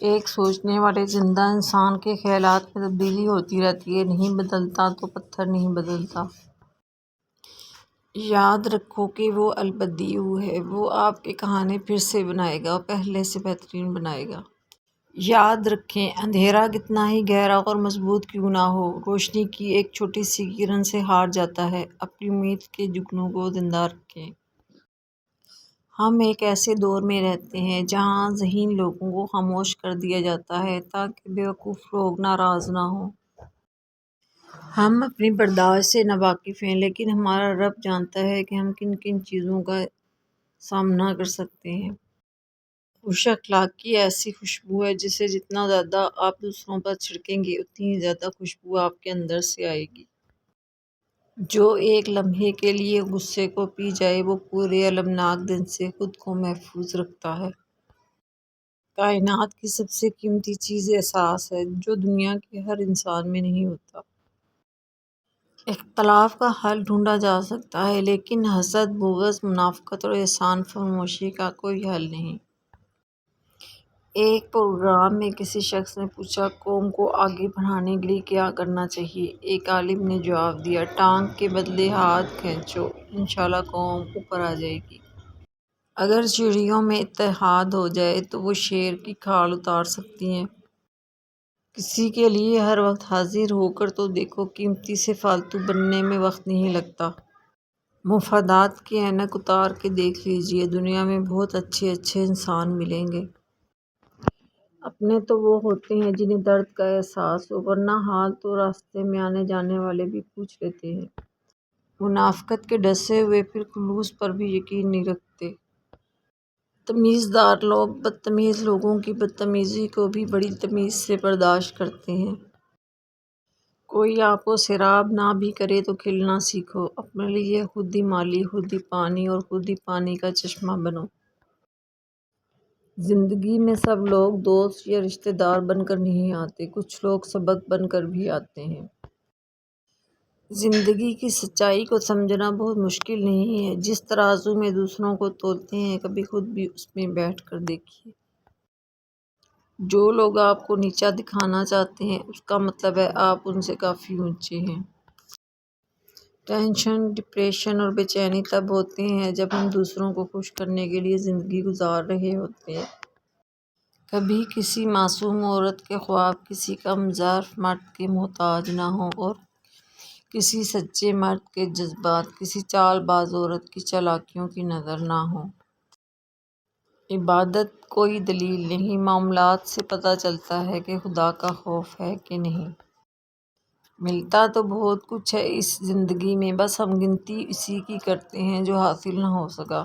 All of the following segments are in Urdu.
ایک سوچنے والے زندہ انسان کے خیالات میں تبدیلی ہوتی رہتی ہے، نہیں بدلتا تو پتھر نہیں بدلتا۔ یاد رکھو کہ وہ البدیع ہے، وہ آپ کے کہانی پھر سے بنائے گا اور پہلے سے بہترین بنائے گا۔ یاد رکھیں، اندھیرا کتنا ہی گہرا اور مضبوط کیوں نہ ہو، روشنی کی ایک چھوٹی سی کرن سے ہار جاتا ہے۔ اپنی امید کے جگنوں کو زندہ رکھیں۔ ہم ایک ایسے دور میں رہتے ہیں جہاں ذہین لوگوں کو خاموش کر دیا جاتا ہے تاکہ بیوقوف لوگ ناراض نہ ہوں۔ ہم اپنی برداشت سے ناواقف ہیں، لیکن ہمارا رب جانتا ہے کہ ہم کن کن چیزوں کا سامنا کر سکتے ہیں۔ خوش اخلاقی ایسی خوشبو ہے جسے جتنا زیادہ آپ دوسروں پر چھڑکیں گے اتنی ہی زیادہ خوشبو آپ کے اندر سے آئے گی۔ جو ایک لمحے کے لیے غصے کو پی جائے وہ پورے المناک دن سے خود کو محفوظ رکھتا ہے۔ کائنات کی سب سے قیمتی چیز احساس ہے، جو دنیا کے ہر انسان میں نہیں ہوتا۔ اختلاف کا حل ڈھونڈا جا سکتا ہے، لیکن حسد، بغض، منافقت اور احسان فراموشی کا کوئی حل نہیں۔ ایک پروگرام میں کسی شخص نے پوچھا، قوم کو آگے بڑھانے کے لیے کیا کرنا چاہیے؟ ایک عالم نے جواب دیا، ٹانگ کے بدلے ہاتھ کھینچو، انشاءاللہ قوم اوپر آ جائے گی۔ اگر چڑیوں میں اتحاد ہو جائے تو وہ شیر کی کھال اتار سکتی ہیں۔ کسی کے لیے ہر وقت حاضر ہو کر تو دیکھو، قیمتی سے فالتو بننے میں وقت نہیں لگتا۔ مفادات کی اینک اتار کے دیکھ لیجیے، دنیا میں بہت اچھے اچھے انسان ملیں گے۔ اپنے تو وہ ہوتے ہیں جنہیں درد کا احساس ہو، ورنہ حال تو راستے میں آنے جانے والے بھی پوچھ لیتے ہیں۔ منافقت کے ڈسے ہوئے پھر خلوص پر بھی یقین نہیں رکھتے۔ تمیزدار لوگ بدتمیز لوگوں کی بدتمیزی کو بھی بڑی تمیز سے برداشت کرتے ہیں۔ کوئی آپ کو سیراب نہ بھی کرے تو کھلنا سیکھو، اپنے لیے خود ہی مالی، خود ہی پانی اور خود ہی پانی کا چشمہ بنو۔ زندگی میں سب لوگ دوست یا رشتہ دار بن کر نہیں آتے، کچھ لوگ سبق بن کر بھی آتے ہیں۔ زندگی کی سچائی کو سمجھنا بہت مشکل نہیں ہے۔ جس ترازو میں دوسروں کو تولتے ہیں، کبھی خود بھی اس میں بیٹھ کر دیکھیے۔ جو لوگ آپ کو نیچا دکھانا چاہتے ہیں، اس کا مطلب ہے آپ ان سے کافی اونچے ہیں۔ ٹینشن، ڈپریشن اور بے چینی تب ہوتے ہیں جب ہم دوسروں کو خوش کرنے کے لیے زندگی گزار رہے ہوتے ہیں۔ کبھی کسی معصوم عورت کے خواب کسی کم ظرف مرد کے محتاج نہ ہوں، اور کسی سچے مرد کے جذبات کسی چال باز عورت کی چالاکیوں کی نظر نہ ہوں۔ عبادت کوئی دلیل نہیں، معاملات سے پتہ چلتا ہے کہ خدا کا خوف ہے کہ نہیں۔ ملتا تو بہت کچھ ہے اس زندگی میں، بس ہم گنتی اسی کی کرتے ہیں جو حاصل نہ ہو سکا۔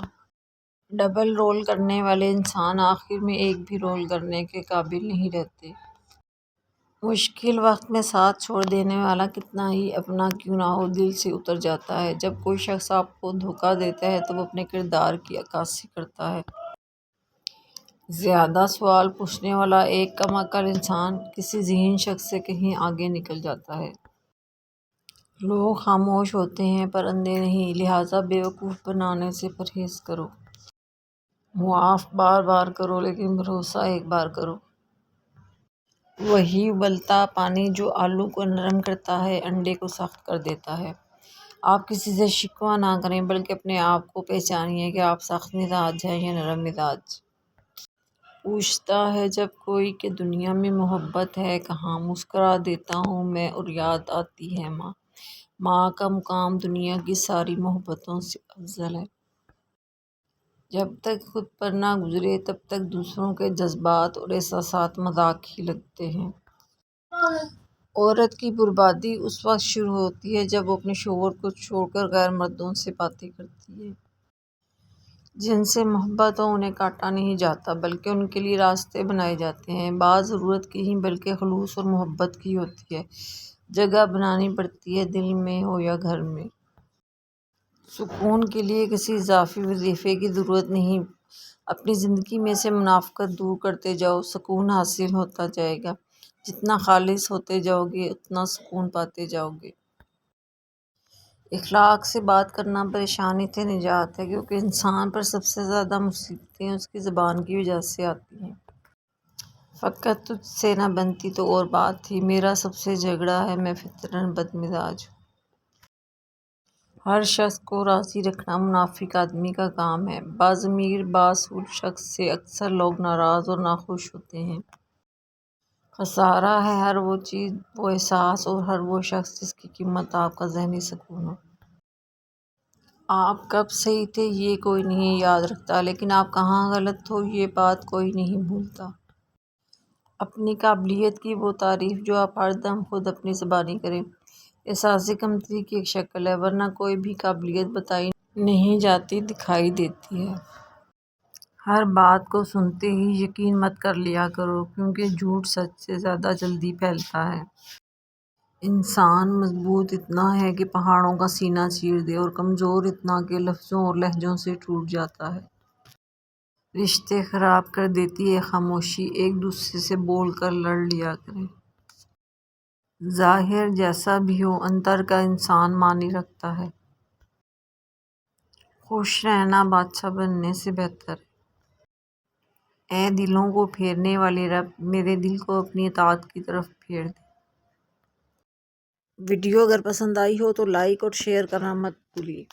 ڈبل رول کرنے والے انسان آخر میں ایک بھی رول کرنے کے قابل نہیں رہتے۔ مشکل وقت میں ساتھ چھوڑ دینے والا کتنا ہی اپنا کیوں نہ ہو دل سے اتر جاتا ہے۔ جب کوئی شخص آپ کو دھوکہ دیتا ہے تو وہ اپنے کردار کی عکاسی کرتا ہے۔ زیادہ سوال پوچھنے والا ایک کم عقل انسان کسی ذہین شخص سے کہیں آگے نکل جاتا ہے۔ لوگ خاموش ہوتے ہیں پر اندھے نہیں، لہٰذا بیوقوف بنانے سے پرہیز کرو۔ معاف بار بار کرو لیکن بھروسہ ایک بار کرو۔ وہی ابلتا پانی جو آلو کو نرم کرتا ہے، انڈے کو سخت کر دیتا ہے۔ آپ کسی سے شکوہ نہ کریں بلکہ اپنے آپ کو پہچانیے کہ آپ سخت مزاج ہیں یا نرم مزاج۔ پوچھتا ہے جب کوئی کہ دنیا میں محبت ہے کہاں، مسکرا دیتا ہوں میں اور یاد آتی ہے ماں۔ ماں کا مقام دنیا کی ساری محبتوں سے افضل ہے۔ جب تک خود پر نہ گزرے تب تک دوسروں کے جذبات اور احساسات مذاق ہی لگتے ہیں۔ عورت کی بربادی اس وقت شروع ہوتی ہے جب وہ اپنے شوہر کو چھوڑ کر غیر مردوں سے باتیں کرتی ہے۔ جن سے محبت ہو انہیں کاٹا نہیں جاتا بلکہ ان کے لیے راستے بنائے جاتے ہیں۔ بات ضرورت کی نہیں بلکہ خلوص اور محبت کی ہوتی ہے۔ جگہ بنانی پڑتی ہے، دل میں ہو یا گھر میں۔ سکون کے لیے کسی اضافی وظیفے کی ضرورت نہیں، اپنی زندگی میں سے منافقت دور کرتے جاؤ، سکون حاصل ہوتا جائے گا۔ جتنا خالص ہوتے جاؤ گے اتنا سکون پاتے جاؤ گے۔ اخلاق سے بات کرنا پریشانی سے نجات ہے، کیونکہ انسان پر سب سے زیادہ مصیبتیں اس کی زبان کی وجہ سے آتی ہیں۔ فقط تجھ سے نہ بنتی تو اور بات تھی، میرا سب سے جھگڑا ہے، میں فطرتاً بدمزاج ہوں۔ ہر شخص کو راضی رکھنا منافق آدمی کا کام ہے۔ باضمیر بااصول شخص سے اکثر لوگ ناراض اور ناخوش ہوتے ہیں۔ خسارہ ہے ہر وہ چیز، وہ احساس اور ہر وہ شخص جس کی قیمت آپ کا ذہنی سکون ہو۔ آپ کب صحیح تھے یہ کوئی نہیں یاد رکھتا، لیکن آپ کہاں غلط ہو یہ بات کوئی نہیں بھولتا۔ اپنی قابلیت کی وہ تعریف جو آپ ہر دم خود اپنی زبانی کریں، احساس کمتری کی ایک شکل ہے، ورنہ کوئی بھی قابلیت بتائی نہیں جاتی، دکھائی دیتی ہے۔ ہر بات کو سنتے ہی یقین مت کر لیا کرو، کیونکہ جھوٹ سچ سے زیادہ جلدی پھیلتا ہے۔ انسان مضبوط اتنا ہے کہ پہاڑوں کا سینہ چیر دے، اور کمزور اتنا کہ لفظوں اور لہجوں سے ٹوٹ جاتا ہے۔ رشتے خراب کر دیتی ہے خاموشی، ایک دوسرے سے بول کر لڑ لیا کریں۔ ظاہر جیسا بھی ہو، اندر کا انسان معنی رکھتا ہے۔ خوش رہنا بادشاہ بننے سے بہتر ہے۔ اے دلوں کو پھیرنے والے رب، میرے دل کو اپنی اطاعت کی طرف پھیر دے۔ ویڈیو اگر پسند آئی ہو تو لائک اور شیئر کرنا مت بھولیے۔